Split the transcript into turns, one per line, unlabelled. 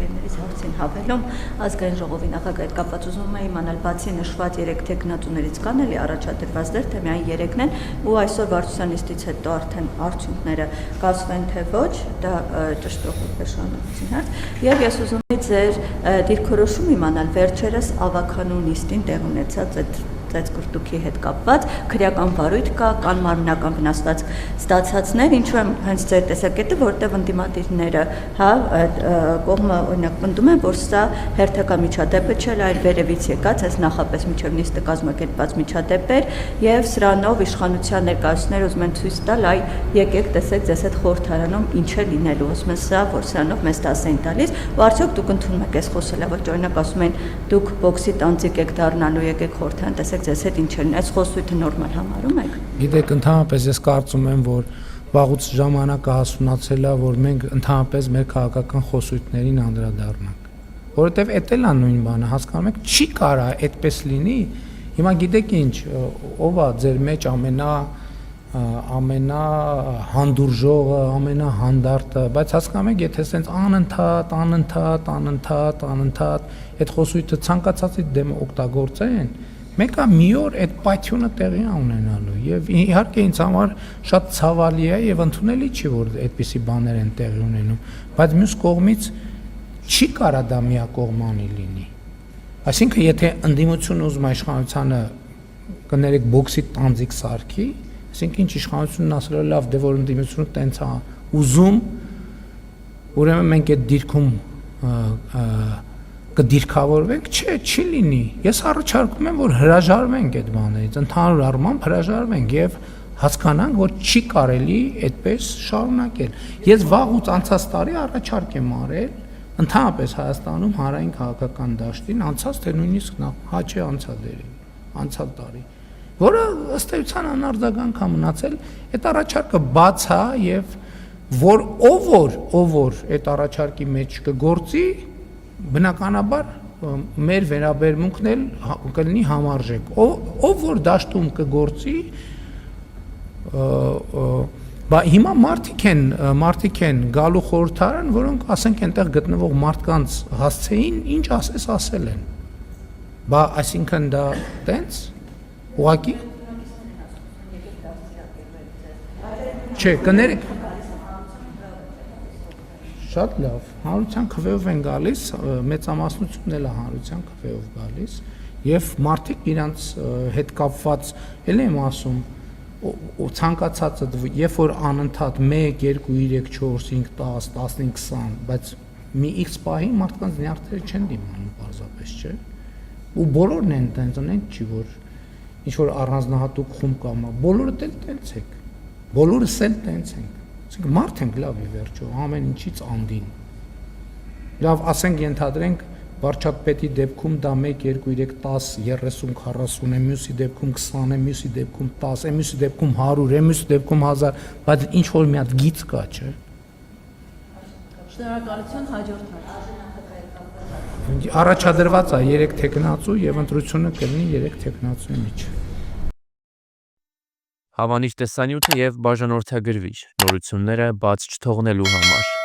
ընկերներից հարցին հավելում ազգային ժողովի նախագահի հետ կապված ուզում եմ իմանալ բացի նշված 3 տեխնատուներից կան էլի առաջադրված դեր թե միայն 3-ն են ու այսօր վարչության նիստից հետո արդեն արդյունքները կասվեն թե ոչ դա ճշտող նշանակություն հարց եւ ես ուզում եմ ձեր դիրքորոշում իմանալ վերջերս ավականու նիստին տեղ ունեցած այդ ծեծկրտուքի հետ կապված քրեական վարույթ կա, կան մարմնական վնասված ստացածներ, ինչու եմ հենց ձեր տեսակետը, որտեղ ընդդիմադիրները, հա, կողմը օրինակ պնդում են, որ սա հերթական միջադեպը չէ, այլ վերևից եկած, այս նախապես միջև նիստը կազմակերպված միջադեպ էր, եւ սրանով իշխանության ներկայացուցիչները ուզում են ցույց տալ, այ եկեք տեսեք ձեզ այդ խորհրդարանում ինչ է լինելու, ասում են սա, որ սրանով մեզ դաս են տալիս, ու արդյոք դուք ընդունում եք այս խոսելը, ոչ օրինակ ասում են դուք բոքսի տանձիկ եք դառնալու, եկեք խորհրդարան տեսեք ձեզ հետ ինչ են, այս խոսույթը նորմալ համարում եք։
Գիտեք, ընդհանրապես ես կարծում եմ, որ վաղուց ժամանակը հասունացել է, որ մենք ընդհանրապես մեր քաղաքական խոսույթներին անդրադառնանք։ Որովհետև էդ էլ է նույն բանը, հասկանում եք, չի կարա այդպես լինի։ Հիմա գիտեք ինչ, ով է ձեր մեջ ամենահանդուրժողը, ամենահանդարտը, բայց հասկանում եք, եթե սենց անընդհատ այդ խոսույթը ցանկացածի դեմ օգտագործեն, մենք մի օր այդ պայթյունը տեղի ունենալու եւ իհարկե ինձ համար շատ ցավալի է եւ ընդունելի չի որ այդպիսի բաներ են տեղի ունենում, բայց մյուս կողմից չի կարա դա միակողմանի լինի։ Այսինքն եթե ընդդիմությունը ուզում է իշխանությանը կներեք բոքսի տանձիկ սարքի, այսինքն ինչ իշխանությունն ասել է լավ, դե որ ընդդիմությունը տենց է ուզում, ուրեմն մենք այդ դիրքում կդիրքավորվենք, չի լինի։ Ես առաջարկում եմ, որ հրաժարվենք այդ բաներից, ընդհանուր առմամբ հրաժարվենք եւ հասկանանք, որ չի կարելի այդպես շարունակել։ Ես վաղուց անցած տարի առաջարկ եմ արել, ընդհանրապես Հայաստանում հանրային քաղաքական դաշտին անցած թե նույնիսկ հաճե անցած տարի, որը ըստ էության անարձագանք է մնացել, այդ առաջարկը բաց է եւ ով որ այդ առաջարկի մեջ կգործի բնականաբար մեր վերաբերմունքն էլ կլինի համարժեք, ով որ դաշտում կգործի, հիմա մարդիկ են գալու խորհրդարան, որոնք ասենք այնտեղ գտնվող մարդկանց հասցեին ինչ ասել են, այսինքն դա տենց, ուղղակի, չէ, կներեք, շատ լավ, հանրության քվեով են գալիս, մեծամասնությունն էլ է հանրության քվեով գալիս եւ մարդիկ իրանց հետ կապված էլ եմ ասում ցանկացածը երբ որ անընդհատ 1 2 3 4 5 10 15 20 բայց մի X պահի մարդկանց նյարդերը չեն դիմանում պարզապես, չէ՞։ Ու բոլորն են տենց, ունենք չի որ ինչ որ առանձնահատուկ խումբ կա, բոլորը էլ տենց եք։ Բոլորս էլ տենց ենք։ Մարդ ենք լավ ի վերջո, ամեն ինչից անդին։ Լավ, ասենք ենթադրենք վարչապետի դեպքում դա 1 2 3 10 30 40 է, մյուսի դեպքում 20 է, մյուսի դեպքում 10 է, մյուսի դեպքում 100 է, մյուսի դեպքում 1000, բայց ինչ որ մի հատ գիծ կա, չէ։
Շնորհակալություն, հաջորդ հարց։
Առաջադրված է 3 տեխնացու եւ ընտրությունը կլինի 3 տեխնացուի միջեւ։
Հավանիչ տեսանյութը եւ բաժանորդագրվիչ նորությունները բաց չթողնելու համար։